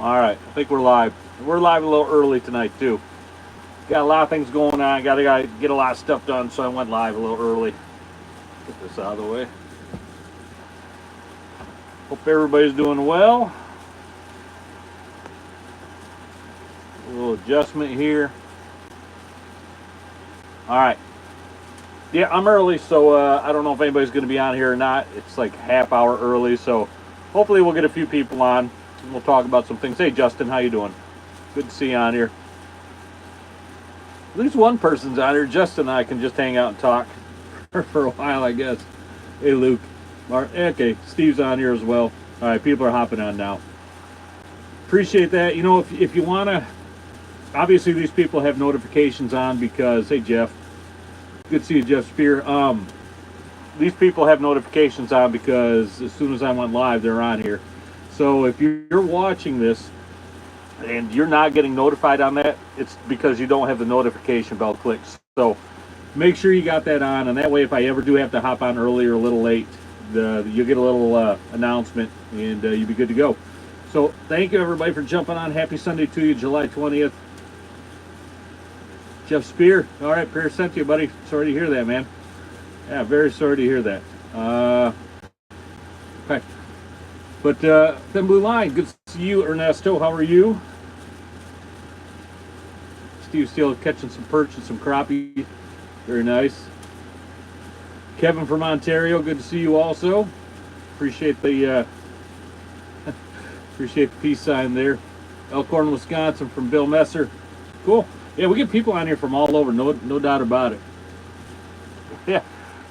All right, I think we're live. We're live a little early tonight too. Got a lot of things going on. Got to get a lot of stuff done, so I went live a little early. Get this out of the way. Hope everybody's doing well. A little adjustment here. All right. Yeah, I'm early, so I don't know if anybody's going to be on here or not. It's like half hour early, so hopefully we'll get a few people on. And we'll talk about some things. Hey, Justin, how you doing? Good to see you on here. At least one person's on here. Justin and I can just hang out and talk for a while, I guess. Hey, Luke. Okay, Steve's on here as well. All right, people are hopping on now. Appreciate that. You know, if you want to, obviously these people have notifications on because, hey, Jeff. Good to see you, Jeff Spear. These people have notifications on because as soon as I went live, they're on here. So if you're watching this and you're not getting notified on that, it's because you don't have the notification bell clicked. So make sure you got that on, and that way if I ever do have to hop on early or a little late, you'll get a little announcement, and you'll be good to go. So thank you, everybody, for jumping on. Happy Sunday to you, July 20th. Jeff Spear. All right, Pierce sent you, buddy. Sorry to hear that, man. Yeah, very sorry to hear that. Okay. But Thin Blue Line, good to see you, Ernesto. How are you? Steve still catching some perch and some crappie. Very nice. Kevin from Ontario, good to see you also. Appreciate the appreciate the peace sign there. Elkhorn, Wisconsin from Bill Messer. Cool. Yeah, we get people on here from all over, no doubt about it. Yeah,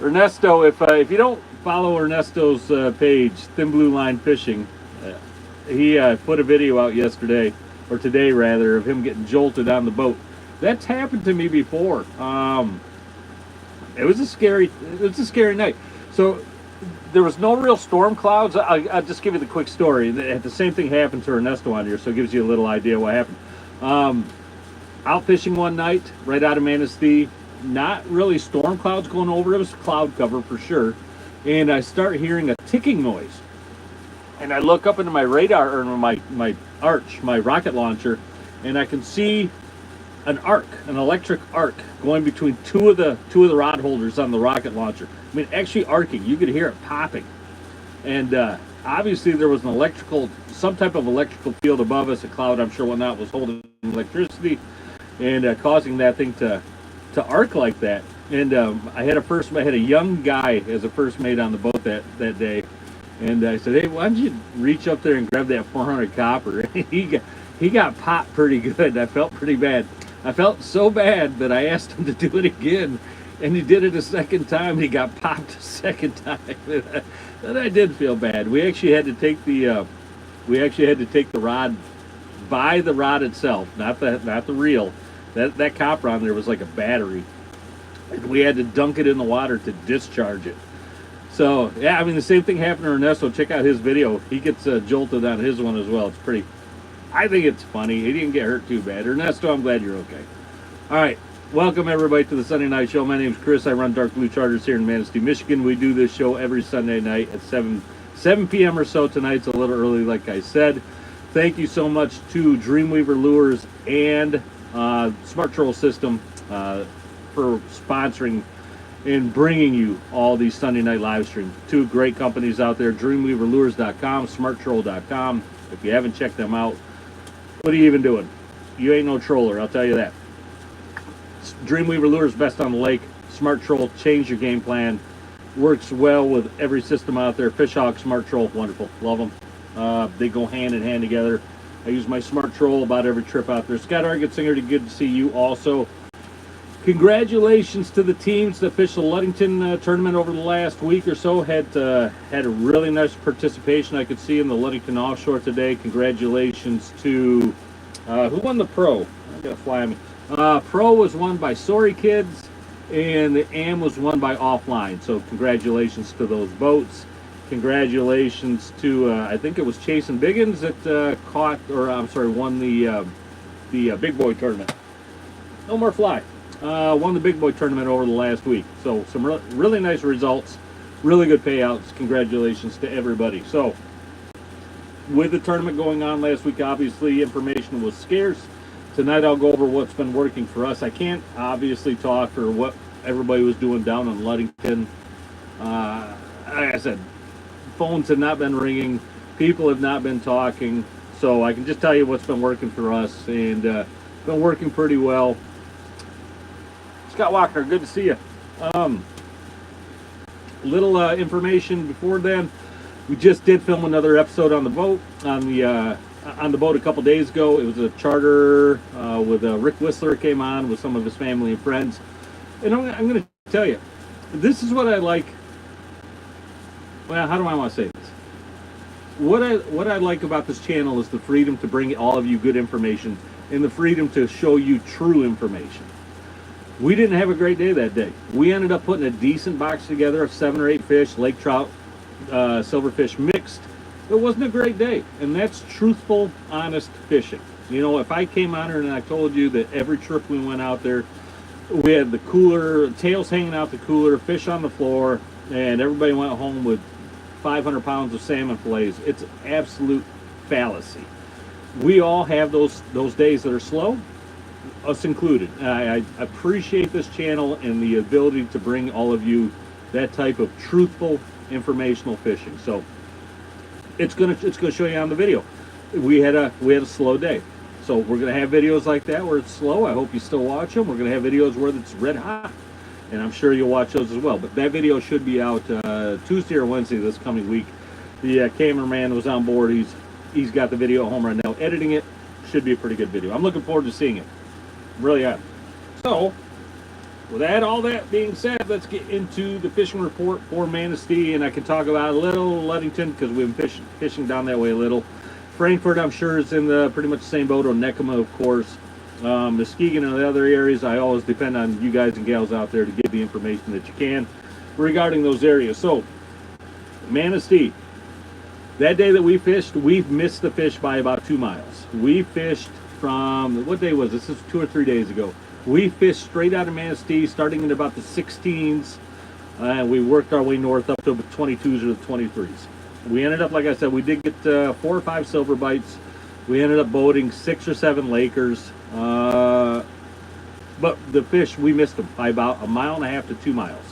Ernesto, if you don't follow Ernesto's page, Thin Blue Line Fishing, he put a video out yesterday, or today rather, of him getting jolted on the boat. That's happened to me before. It was a scary night. So there was no real storm clouds. I'll just give you the quick story. The same thing happened to Ernesto on here, so it gives you a little idea what happened. Out fishing one night, right out of Manistee. Not really storm clouds going over. It was cloud cover for sure. And I start hearing a ticking noise. And I look up into my radar, or my arch, my rocket launcher, and I can see an arc, an electric arc, going between two of the rod holders on the rocket launcher. I mean, actually arcing. You could hear it popping. And obviously there was some type of electrical field above us. A cloud, I'm sure, whatnot, was holding electricity and causing that thing to arc like that. And I had a young guy as a first mate on the boat that day, and I said, hey, why don't you reach up there and grab that 400 copper? he got popped pretty good. I felt pretty bad. I felt so bad that I asked him to do it again, and he did it a second time, and he got popped a second time. And I did feel bad. We actually had to take the rod by the rod itself, not the reel. That copper on there was like a battery. And we had to dunk it in the water to discharge it. So, yeah, I mean, the same thing happened to Ernesto. Check out his video. He gets jolted on his one as well. It's pretty, I think it's funny. He didn't get hurt too bad. Ernesto, I'm glad you're okay. All right, welcome everybody to the Sunday Night Show. My name's Chris. I run Dark Blue Charters here in Manistee, Michigan. We do this show every Sunday night at 7 p.m. or so. Tonight's a little early, like I said. Thank you so much to DREAMWEAVER Lures and Smart Troll System for sponsoring and bringing you all these Sunday night live streams. Two great companies out there, DreamweaverLures.com, SmartTroll.com. If you haven't checked them out, what are you even doing? You ain't no troller, I'll tell you that. DreamWeaver Lures, best on the lake. Smart Troll, change your game plan. Works well with every system out there. Fishhawk, Smart Troll, wonderful. Love them. They go hand in hand together. I use my Smart Troll about every trip out there. Scott Argetzinger, good to see you also. Congratulations to the teams that fished the Ludington tournament over the last week or so. Had a really nice participation. I could see in the Ludington offshore today. Congratulations to who won the pro? I gotta fly me. Pro was won by Sorry Kids, and the AM was won by Offline. So congratulations to those boats. Congratulations to I think it was Chase and Biggins that won the big boy tournament. No more fly. Won the big boy tournament over the last week. So some really nice results, really good payouts. Congratulations to everybody. So With the tournament going on last week, obviously information was scarce. Tonight I'll go over what's been working for us. I can't obviously talk for what everybody was doing down in Ludington. Like I said, phones have not been ringing, people have not been talking, so I can just tell you what's been working for us, and been working pretty well. Scott Walker, good to see you. Little information before then. We just did film another episode on the boat, on the boat a couple days ago. It was a charter with Rick Whistler came on with some of his family and friends. And I'm going to tell you, this is what I like. Well, how do I want to say this? What I like about this channel is the freedom to bring all of you good information and the freedom to show you true information. We didn't have a great day that day. We ended up putting a decent box together of 7 or 8 fish, lake trout, silverfish mixed. It wasn't a great day, and that's truthful, honest fishing. You know, if I came on here and I told you that every trip we went out there, we had the cooler, tails hanging out the cooler, fish on the floor, and everybody went home with 500 pounds of salmon fillets, it's absolute fallacy. We all have those days that are slow, us included. I appreciate this channel and the ability to bring all of you that type of truthful, informational fishing. So it's gonna show you on the video. We had a slow day, so we're gonna have videos like that where it's slow. I hope you still watch them. We're gonna have videos where it's red hot, and I'm sure you'll watch those as well. But that video should be out Tuesday or Wednesday this coming week. The cameraman was on board. He's got the video at home right now editing it. Should be a pretty good video. I'm looking forward to seeing it. Really am. So with all that being said, let's get into the fishing report for Manistee, and I can talk about a little Ludington because we've been fishing down that way a little. Frankfort, I'm sure, is in the pretty much the same boat. Onekama, of course. Muskegon and the other areas, I always depend on you guys and gals out there to give the information that you can regarding those areas. So, Manistee, that day that we fished, we missed the fish by about 2 miles. We fished from, what day was this? This was 2 or 3 days ago. We fished straight out of Manistee, starting in about the 16s, and we worked our way north up to the 22s or the 23s. We ended up, like I said, we did get 4 or 5 silver bites. We ended up boating 6 or 7 Lakers. But the fish, we missed them by about 1.5 miles to 2 miles.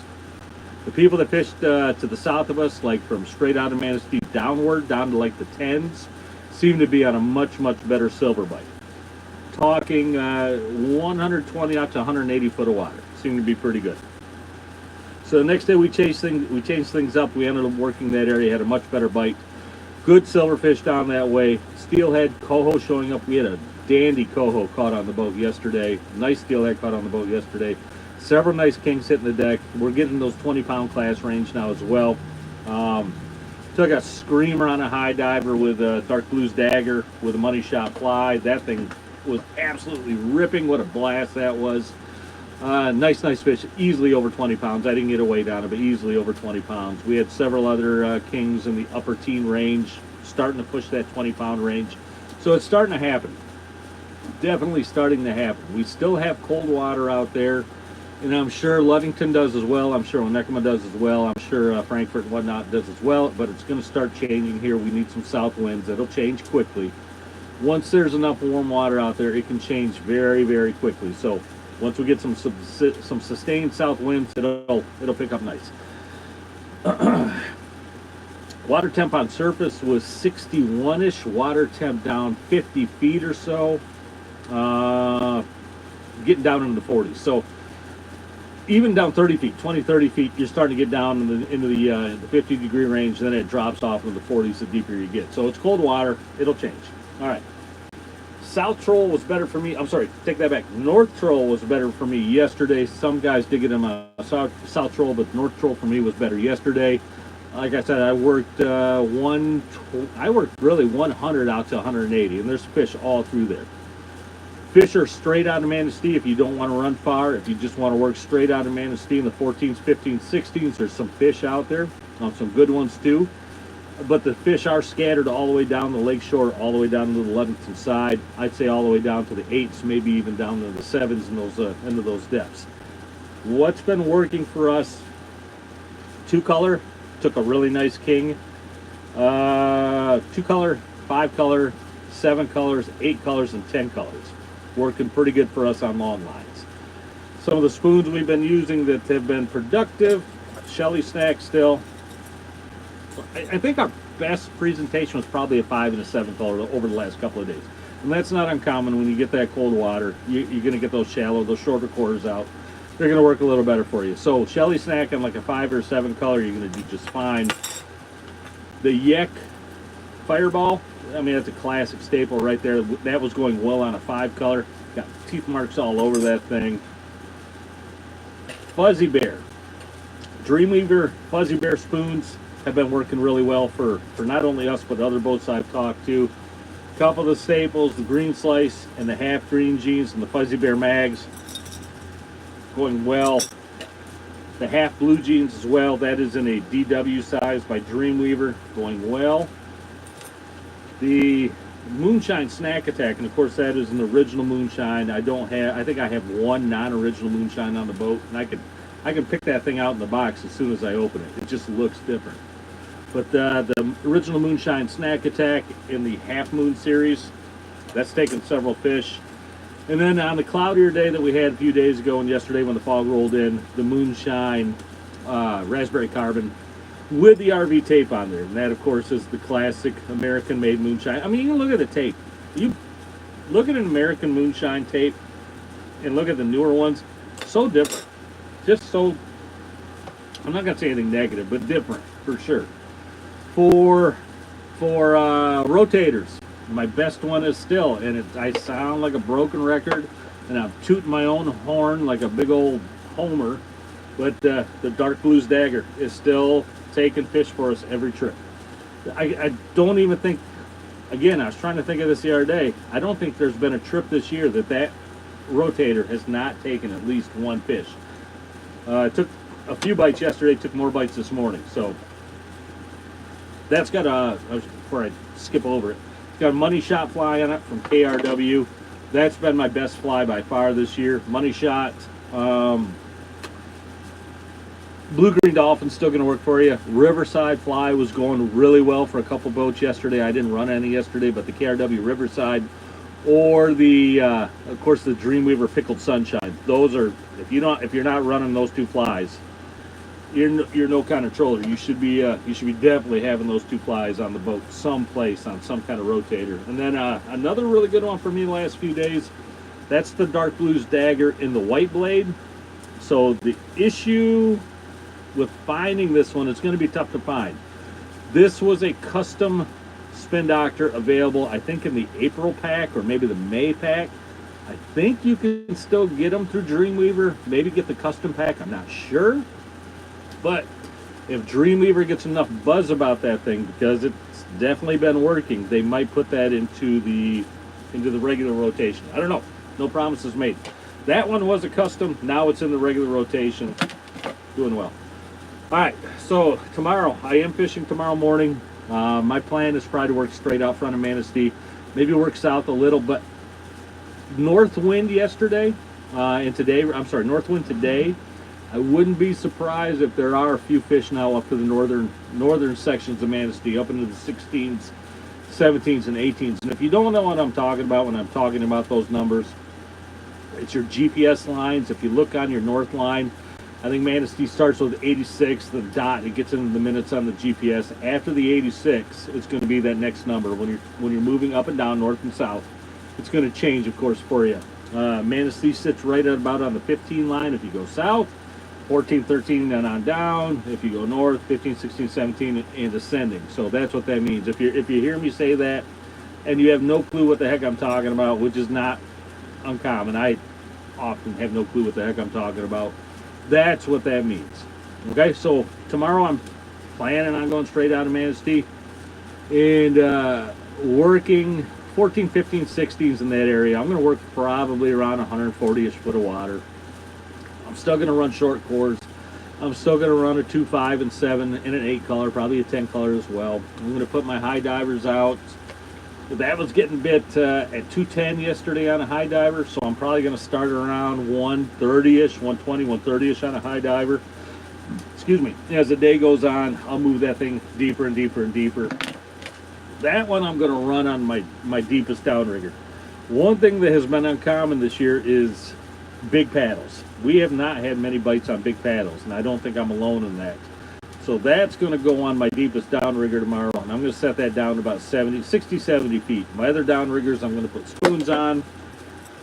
The people that fished to the south of us, like from straight out of Manistee downward, down to like the 10s, seem to be on a much, much better silver bite. Talking 120 out to 180 foot of water. Seemed to be pretty good. So the next day we changed things up. We ended up working that area, had a much better bite. Good silverfish down that way. Steelhead, coho showing up. We had a dandy coho caught on the boat yesterday. Nice steelhead caught on the boat yesterday. Several nice kings hitting the deck. We're getting those 20-pound class range now as well. Took a screamer on a high diver with a dark blues dagger with a money shot fly. That thing was absolutely ripping. What a blast that was. Nice fish, easily over 20 pounds. I didn't get a weight on it, but easily over 20 pounds. We had several other kings in the upper teen range, starting to push that 20-pound range. So it's starting to happen. Definitely starting to happen. We still have cold water out there, and I'm sure Ludington does as well. I'm sure Onekama does as well. I'm sure Frankfort and whatnot does as well, but it's going to start changing here. We need some south winds. It'll change quickly. Once there's enough warm water out there, it can change very, very quickly. So once we get some sustained south winds, it'll pick up nice. Water temp on surface was 61-ish. Water temp down 50 feet or so. Getting down into the 40s. So even down 30 feet, 20, 30 feet, you're starting to get down into the 50-degree range. Then it drops off into the 40s the deeper you get. So it's cold water. It'll change. All right. South troll was better for me. I'm sorry, take that back. North troll was better for me yesterday. Some guys did get him a south troll, but north troll for me was better yesterday. Like I said, I worked really 100 out to 180, and there's fish all through there. Fish are straight out of Manistee if you don't want to run far. If you just want to work straight out of Manistee in the 14s, 15s, 16s, there's some fish out there. Some good ones too. But the fish are scattered all the way down the lake shore, all the way down to the Ludington side. I'd say all the way down to the 8s, maybe even down to the 7s into those depths. What's been working for us? 2-color, took a really nice king. 2-color 5 color, 7 colors, 8 colors, and 10 colors. Working pretty good for us on long lines. Some of the spoons we've been using that have been productive, Shelly Snack still. I think our best presentation was probably a 5 and a 7 color over the last couple of days. And that's not uncommon when you get that cold water. You're going to get those shallow, those shorter cores out. They're going to work a little better for you. So Shelly Snack on like a 5 or 7 color, you're going to do just fine. The Yek Fireball, I mean, that's a classic staple right there. That was going well on a 5 color. Got teeth marks all over that thing. Fuzzy Bear. DREAMWEAVER Fuzzy Bear spoons have been working really well for not only us, but other boats I've talked to. A couple of the staples, the green slice and the half green jeans and the Fuzzy Bear mags going well. The half blue jeans as well. That is in a DW size by DREAMWEAVER, going well. The Moonshine Snack Attack, and of course that is an original moonshine. I think I have one non-original moonshine on the boat, and I can pick that thing out in the box as soon as I open it. It just looks different. But the original Moonshine Snack Attack in the Half Moon series, that's taken several fish. And then on the cloudier day that we had a few days ago and yesterday when the fog rolled in, the Moonshine Raspberry Carbon with the RV tape on there. And that, of course, is the classic American-made moonshine. I mean, you can look at the tape. You look at an American moonshine tape and look at the newer ones. So different. Just so, I'm not going to say anything negative, but different for sure. For rotators, my best one is still, and I sound like a broken record, and I'm tooting my own horn like a big old homer, but the Dark Blues Dagger is still taking fish for us every trip. I don't even think, again, I was trying to think of this the other day, I don't think there's been a trip this year that rotator has not taken at least one fish. Took a few bites yesterday, took more bites this morning, so that's got before I skip over it, it's got a money shot fly on it from KRW. That's been my best fly by far this year. Money shot. Blue-green dolphin still going to work for you. Riverside fly was going really well for a couple boats yesterday. I didn't run any yesterday, but the KRW Riverside or the of course the DREAMWEAVER Pickled Sunshine. Those are, if you're not running those two flies, you're no kind of troller. You should be definitely having those two flies on the boat someplace on some kind of rotator. And then another really good one for me the last few days, that's the Dark Blues Dagger in the white blade. So the issue with finding this one, it's going to be tough to find. This was a custom Spin Doctor available, I think, in the April pack or maybe the May pack. I think you can still get them through DREAMWEAVER, maybe get the custom pack, I'm not sure. But if DREAMWEAVER gets enough buzz about that thing, because it's definitely been working, they might put that into the regular rotation. I don't know. No promises made. That one was a custom. Now it's in the regular rotation. Doing well. All right. So tomorrow, I am fishing tomorrow morning. My plan is probably to work straight out front of Manistee. Maybe work south a little, but north wind yesterday and today. I'm sorry, north wind today. I wouldn't be surprised if there are a few fish now up to the northern sections of Manistee, up into the 16s, 17s, and 18s. And if you don't know what I'm talking about when I'm talking about those numbers, it's your GPS lines. If you look on your north line, I think Manistee starts with 86, the dot, it gets into the minutes on the GPS. After the 86, it's going to be that next number. When you're moving up and down, north and south, it's going to change, of course, for you. Manistee sits right at about on the 15 line if you go south. 14, 13, and on down. If you go north, 15, 16, 17, and ascending. So that's what that means. If you hear me say that, and you have no clue what the heck I'm talking about, which is not uncommon, I often have no clue what the heck I'm talking about, that's what that means. Okay, so tomorrow I'm planning on going straight out of Manistee and working 14, 15, 16s in that area. I'm going to work probably around 140-ish foot of water. I'm still going to run short cores. I'm still going to run a 2, 5, and 7 and an 8 color, probably a 10 color as well. I'm going to put my high divers out. That was getting bit at 210 yesterday on a high diver, so I'm probably going to start around 130-ish, 120, 130-ish on a high diver. Excuse me. As the day goes on, I'll move that thing deeper and deeper and deeper. That one I'm going to run on my deepest downrigger. One thing that has been uncommon this year is big paddles. We have not had many bites on big paddles, and I don't think I'm alone in that. So that's going to go on my deepest downrigger tomorrow, and I'm going to set that down to about 60, 70 feet. My other downriggers, I'm going to put spoons on.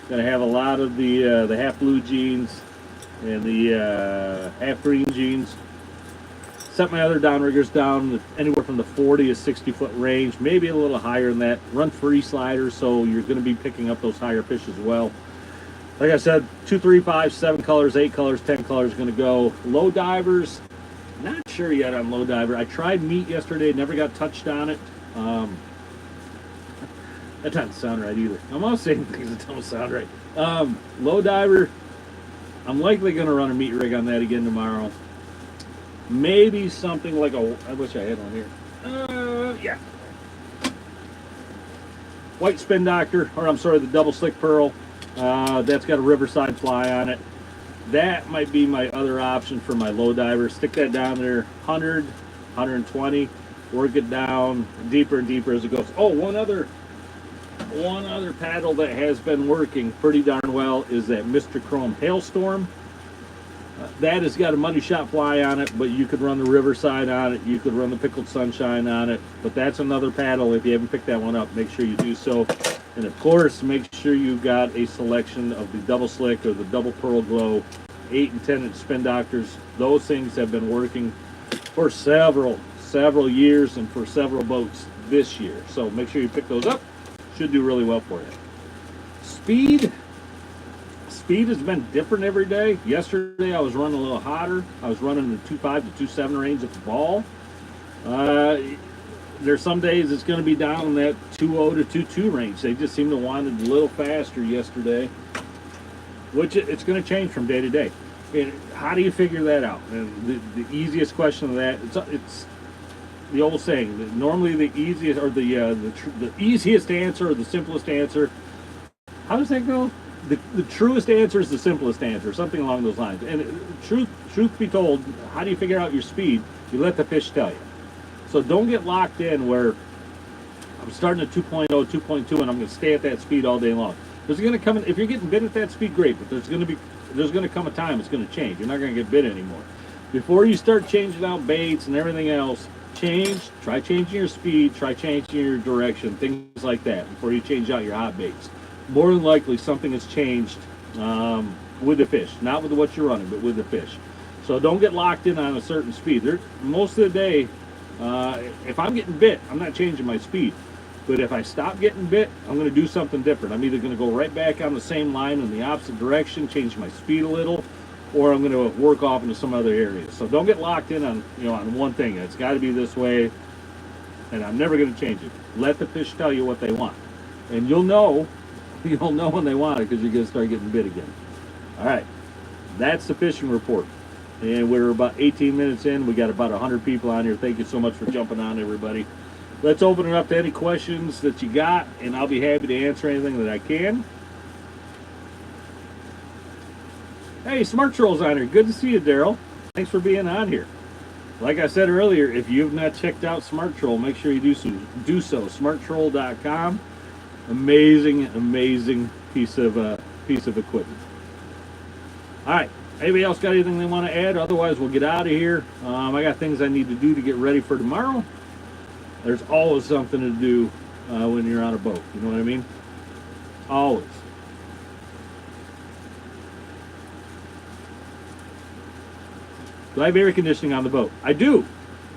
Going to have a lot of the half blue jeans and the half green jeans. Set my other downriggers down anywhere from the 40 to 60 foot range, maybe a little higher than that. Run free sliders, so you're going to be picking up those higher fish as well. Like I said, 2, 3, 5, 7 colors, 8 colors, 10 colors going to go. Low divers, not sure yet on low diver. I tried meat yesterday, never got touched on it. That doesn't sound right either. I'm always saying things that don't sound right. Low diver, I'm likely going to run a meat rig on that again tomorrow. Maybe something like I wish I had one here. Yeah. White spin doctor, or I'm sorry, the double slick pearl. That's got a riverside fly on it. That might be my other option for my low diver. Stick that down there, 100, 120. Work it down deeper and deeper as it goes. Oh, one other paddle that has been working pretty darn well is that Mr. Chrome Hailstorm. That has got a money shot fly on it, but you could run the Riverside on it. You could run the Pickled Sunshine on it. But that's another paddle. If you haven't picked that one up, make sure you do so. And of course, make sure you've got a selection of the double slick or the double pearl glow 8 and 10 inch spin doctors. Those things have been working for several years and for several boats this year. So make sure you pick those up. Should do really well for you. Speed has been different every day. Yesterday I was running a little hotter. I was running the 2.5 to 2.7 range at the ball. There's some days it's going to be down in that 2.0 to 2.2 range. They just seem to want it a little faster yesterday, which it's going to change from day to day. And how do you figure that out? And the easiest question of that, it's the old saying that normally the easiest or the easiest answer or the simplest answer. How does that go? The truest answer is the simplest answer, something along those lines. And truth be told, how do you figure out your speed? You let the fish tell you. So don't get locked in where I'm starting at 2.0, 2.2, and I'm going to stay at that speed all day long. There's going to come, if you're getting bit at that speed, great, but there's going to come a time it's going to change. You're not going to get bit anymore. Before you start changing out baits and everything else, try changing your speed, try changing your direction, things like that before you change out your hot baits. More than likely something has changed with the fish, not with what you're running, but with the fish. So don't get locked in on a certain speed. Most of the day, if I'm getting bit, I'm not changing my speed. But if I stop getting bit, I'm going to do something different. I'm either going to go right back on the same line in the opposite direction, change my speed a little, or I'm going to work off into some other areas. So don't get locked in on on one thing. It's got to be this way, and I'm never going to change it. Let the fish tell you what they want, and you'll know when they want it because you're going to start getting bit again. All right, that's the fishing report. And we're about 18 minutes in. We got about 100 people on here. Thank you so much for jumping on, everybody. Let's open it up to any questions that you got, and I'll be happy to answer anything that I can. Hey, Smart Troll's on here. Good to see you, Daryl. Thanks for being on here. Like I said earlier, if you've not checked out Smart Troll, make sure you do so. SmartTroll.com. Amazing piece of equipment. All right. Anybody else got anything they want to add? Otherwise, we'll get out of here. I got things I need to do to get ready for tomorrow. There's always something to do when you're on a boat. You know what I mean? Always. Do I have air conditioning on the boat? I do,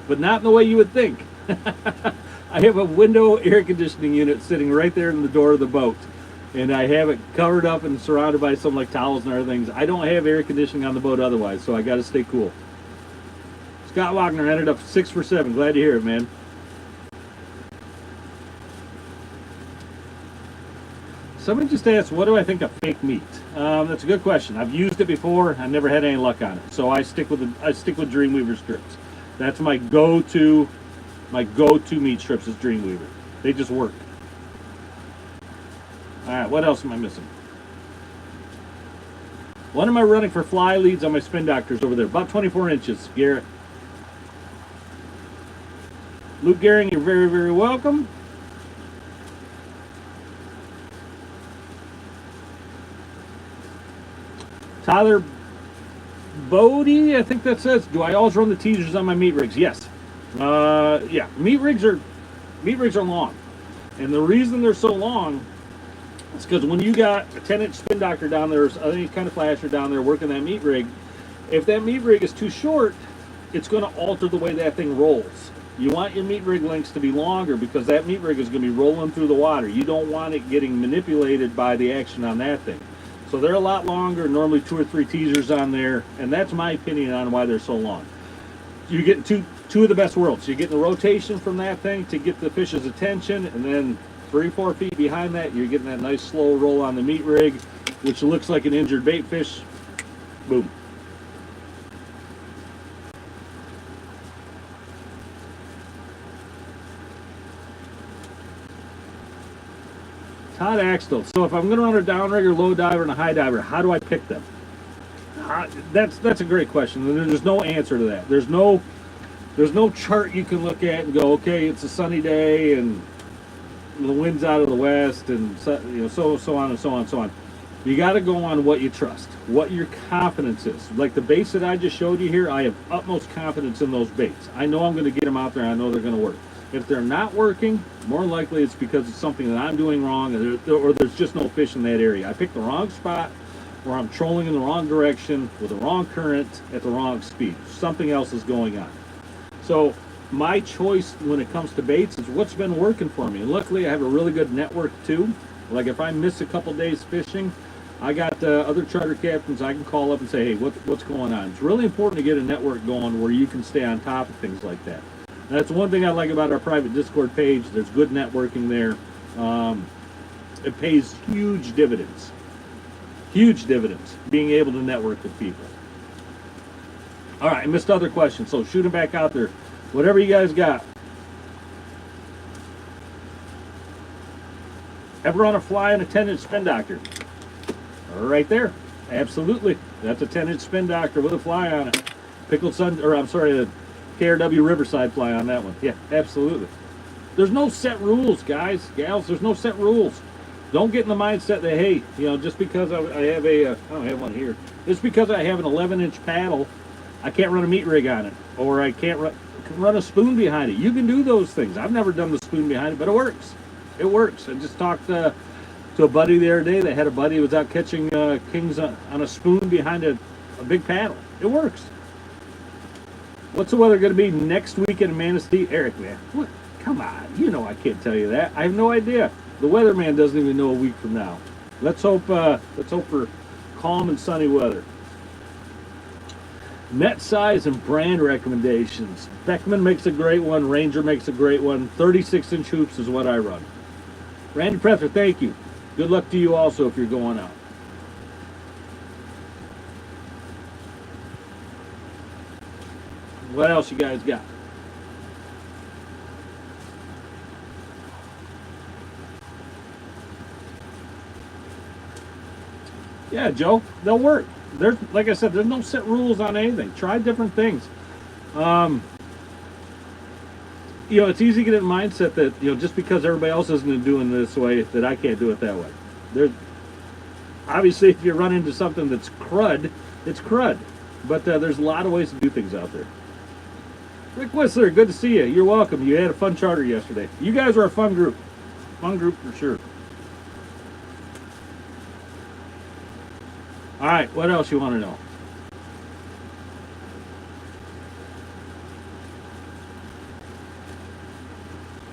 but not in the way you would think. I have a window air conditioning unit sitting right there in the door of the boat. And I have it covered up and surrounded by some like towels and other things. I don't have air conditioning on the boat otherwise, so I got to stay cool. Scott Wagner ended up 6 for 7. Glad to hear it, man. Somebody just asked, what do I think of fake meat? That's a good question. I've used it before. I never had any luck on it, so I stick with DREAMWEAVER strips. That's my go-to meat strips is DREAMWEAVER. They just work. All right, what else am I missing? What am I running for fly leads on my spin doctors over there? About 24 inches, Garrett. Luke Gehring, you're very, very welcome. Tyler Bodie, I think that says, do I always run the teasers on my meat rigs? Yes. Yeah, meat rigs are long. And the reason they're so long is because when you got a 10-inch spin doctor down there, or any kind of flasher down there working that meat rig, if that meat rig is too short, it's going to alter the way that thing rolls. You want your meat rig lengths to be longer because that meat rig is going to be rolling through the water. You don't want it getting manipulated by the action on that thing. So they're a lot longer, normally 2 or 3 teasers on there, and that's my opinion on why they're so long. You're getting two of the best worlds. You're getting the rotation from that thing to get the fish's attention, and then 3 or 4 feet behind that, you're getting that nice slow roll on the meat rig, which looks like an injured bait fish. Boom. Todd Axtell. So if I'm going to run a downrigger, low diver, and a high diver, how do I pick them? That's a great question. There's no answer to that. There's no chart you can look at and go, okay, it's a sunny day and the wind's out of the west, and so on and so on and so on. You got to go on what you trust, what your confidence is. Like the baits that I just showed you here, I have utmost confidence in those baits. I know I'm going to get them out there. I know they're going to work. If they're not working, more likely it's because it's something that I'm doing wrong, or there's just no fish in that area. I picked the wrong spot, or I'm trolling in the wrong direction with the wrong current at the wrong speed. Something else is going on. So my choice when it comes to baits is what's been working for me. And luckily I have a really good network too. Like if I miss a couple days fishing, I got other charter captains I can call up and say, hey, what's going on? It's really important to get a network going where you can stay on top of things like that. That's one thing I like about our private Discord page. There's good networking there. It pays huge dividends. Huge dividends, being able to network with people. All right, I missed other questions, so shoot them back out there. Whatever you guys got. Ever on a fly on a 10-inch spin doctor? Right there. Absolutely. That's a 10-inch spin doctor with a fly on it. Pickled sun, or I'm sorry, a KRW Riverside fly on that one. Yeah, absolutely. There's no set rules, guys, gals. There's no set rules. Don't get in the mindset that, hey, just because I have I don't have one here. Just because I have an 11-inch paddle, I can't run a meat rig on it, or I can't run a spoon behind it. You can do those things. I've never done the spoon behind it, but it works. It works. I just talked to a buddy the other day that had a buddy who was out catching kings on a spoon behind a big paddle. It works. What's the weather going to be next week in Manistee? Eric, man, what? Come on. I can't tell you that. I have no idea. The weatherman doesn't even know a week from now. Let's hope for calm and sunny weather. Net size and brand recommendations. Beckman makes a great one. Ranger makes a great one. 36-inch hoops is what I run. Randy Prether, thank you. Good luck to you also if you're going out. What else you guys got? Yeah, Joe, they'll work. There's, like I said, there's no set rules on anything. Try different things. It's easy to get in the mindset that, just because everybody else isn't doing this way, that I can't do it that way. There's obviously, if you run into something that's crud, it's crud. But there's a lot of ways to do things out there. Rick Whistler, good to see you. You're welcome. You had a fun charter yesterday. You guys are a fun group. Fun group for sure. All right, what else you want to know?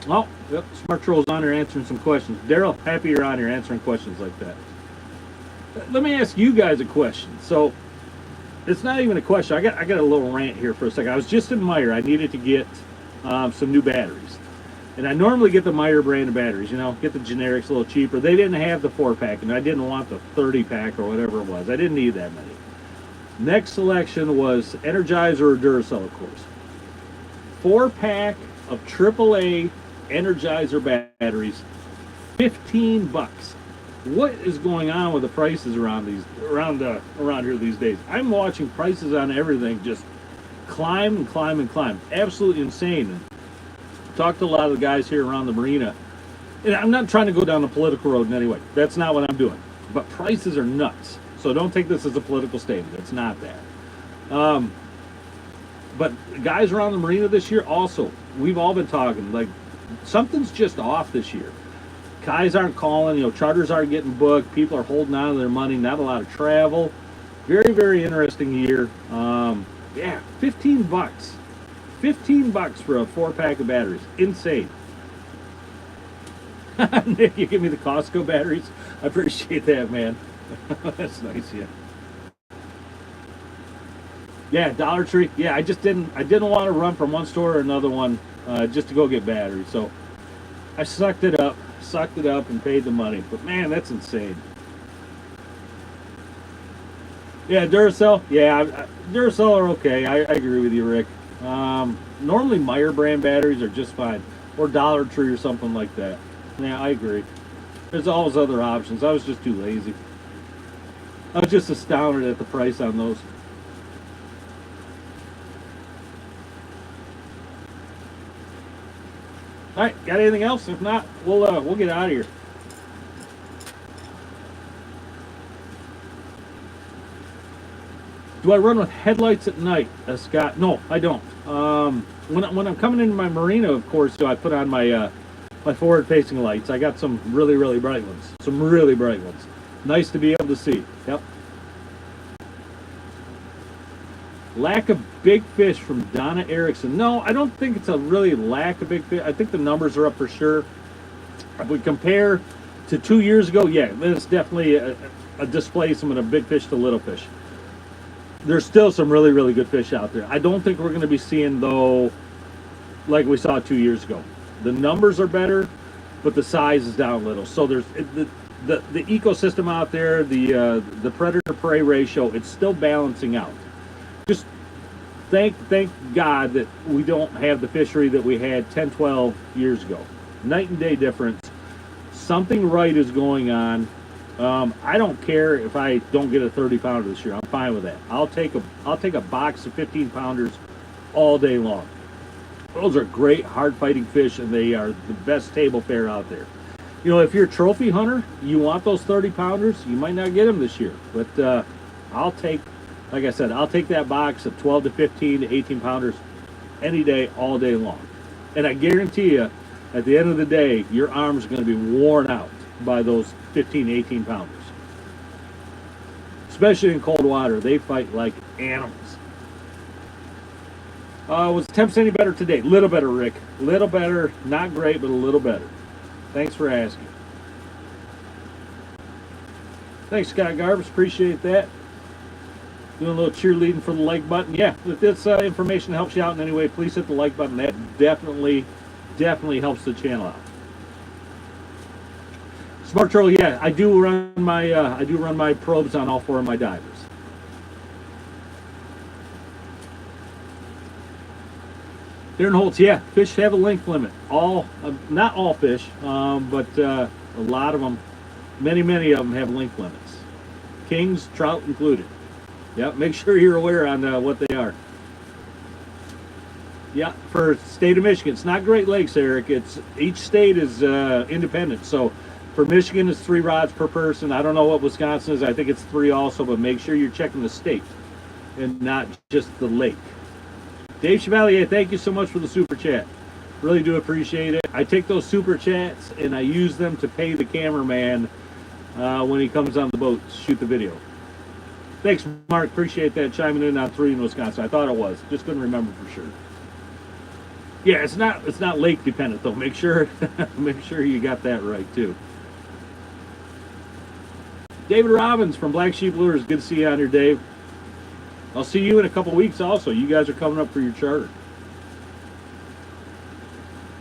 Oh, yep, Smart Troll's on here answering some questions. Daryl, happy you're on here answering questions like that. Let me ask you guys a question. So, it's not even a question. I got a little rant here for a second. I was just in Meyer. I needed to get some new batteries. And I normally get the Meyer brand of batteries, get the generics a little cheaper. They didn't have the 4-pack, and I didn't want the 30-pack or whatever it was. I didn't need that many. Next selection was Energizer or Duracell, of course. 4-pack of AAA Energizer batteries, $15. What is going on with the prices around here these days? I'm watching prices on everything just climb and climb and climb. Absolutely insane. And talked to a lot of the guys here around the marina. And I'm not trying to go down the political road in any way. That's not what I'm doing. But prices are nuts. So don't take this as a political statement. It's not that. But guys around the marina this year also, we've all been talking, like, something's just off this year. Guys aren't calling, charters aren't getting booked, people are holding on to their money, not a lot of travel. Very, very interesting year. Yeah, $15. $15 for a 4-pack of batteries. Insane. Nick, you give me the Costco batteries? I appreciate that, man. That's nice, yeah. Yeah, Dollar Tree. Yeah, I didn't want to run from one store to another one just to go get batteries. So I sucked it up and paid the money. But man, that's insane. Yeah, Duracell. Yeah, Duracell are okay. I agree with you, Rick. Normally Meyer brand batteries are just fine, or Dollar Tree or something like that. Yeah, I agree. There's always other options. I was just too lazy. I was just astounded at the price on those. All right, got anything else? If not, we'll get out of here. Do I run with headlights at night, Scott? No, I don't. When I'm coming into my marina, of course, I put on my my forward-facing lights. I got some really, really bright ones. Some really bright ones. Nice to be able to see. Yep. Lack of big fish from Donna Erickson. No, I don't think it's a really lack of big fish. I think the numbers are up for sure. If we compare to 2 years ago, yeah, there's definitely a displacement of big fish to little fish. There's still some really, really good fish out there. I don't think we're going to be seeing, though, like we saw 2 years ago. The numbers are better, but the size is down a little. So there's the ecosystem out there, the predator-prey ratio, it's still balancing out. Just thank God that we don't have the fishery that we had 10, 12 years ago. Night and day difference. Something right is going on. I don't care if I don't get a 30-pounder this year. I'm fine with that. I'll take a box of 15-pounders all day long. Those are great hard-fighting fish, and they are the best table fare out there. If you're a trophy hunter, you want those 30-pounders, you might not get them this year. But I'll take that box of 12 to 15 to 18-pounders any day, all day long. And I guarantee you, at the end of the day, your arms are going to be worn out by those 15, 18-pounders. Especially in cold water, they fight like animals. Was the temps any better today? Little better, Rick. Little better. Not great, but a little better. Thanks for asking. Thanks, Scott Garbus. Appreciate that. Doing a little cheerleading for the like button. Yeah, if this information helps you out in any way, please hit the like button. That definitely helps the channel out. Smart Troll, yeah, I do run my probes on all 4 of my divers. Darren Holtz, yeah, fish have a length limit. Not all fish, but a lot of them, many of them have length limits. Kings, trout included. Yep, make sure you're aware on what they are. Yeah, for state of Michigan, it's not Great Lakes, Eric. Each state is independent. So for Michigan, it's 3 rods per person. I don't know what Wisconsin is. I think it's 3 also, but make sure you're checking the state and not just the lake. Dave Chevalier, thank you so much for the super chat. Really do appreciate it. I take those super chats and I use them to pay the cameraman when he comes on the boat to shoot the video. Thanks, Mark. Appreciate that, chiming in on 3 in Wisconsin. I thought it was. Just couldn't remember for sure. Yeah, it's not lake dependent though. Make sure you got that right too. David Robbins from Black Sheep Lures. Good to see you on here, Dave. I'll see you in a couple weeks also. You guys are coming up for your charter.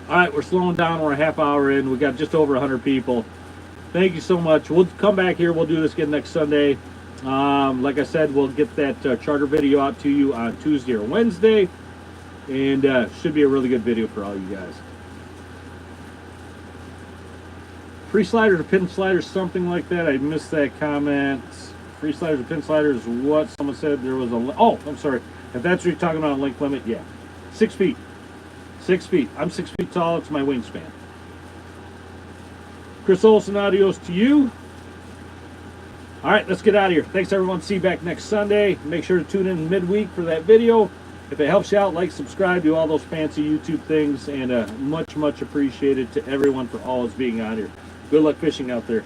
All right, we're slowing down. We're a half hour in. We got just over 100 people. Thank you so much. We'll come back here. We'll do this again next Sunday. Like I said, we'll get that charter video out to you on Tuesday or Wednesday. And should be a really good video for all you guys. Free sliders or pin sliders, something like that. I missed that comment. Free sliders or pin sliders, what? Someone said there was a... Oh, I'm sorry. If that's what you're talking about, length limit, yeah. 6 feet. 6 feet. I'm 6 feet tall. It's my wingspan. Chris Olson, adios to you. All right, let's get out of here. Thanks, everyone. See you back next Sunday. Make sure to tune in midweek for that video. If it helps you out, like, subscribe, do all those fancy YouTube things, and much, much appreciated to everyone for always being on here. Good luck fishing out there.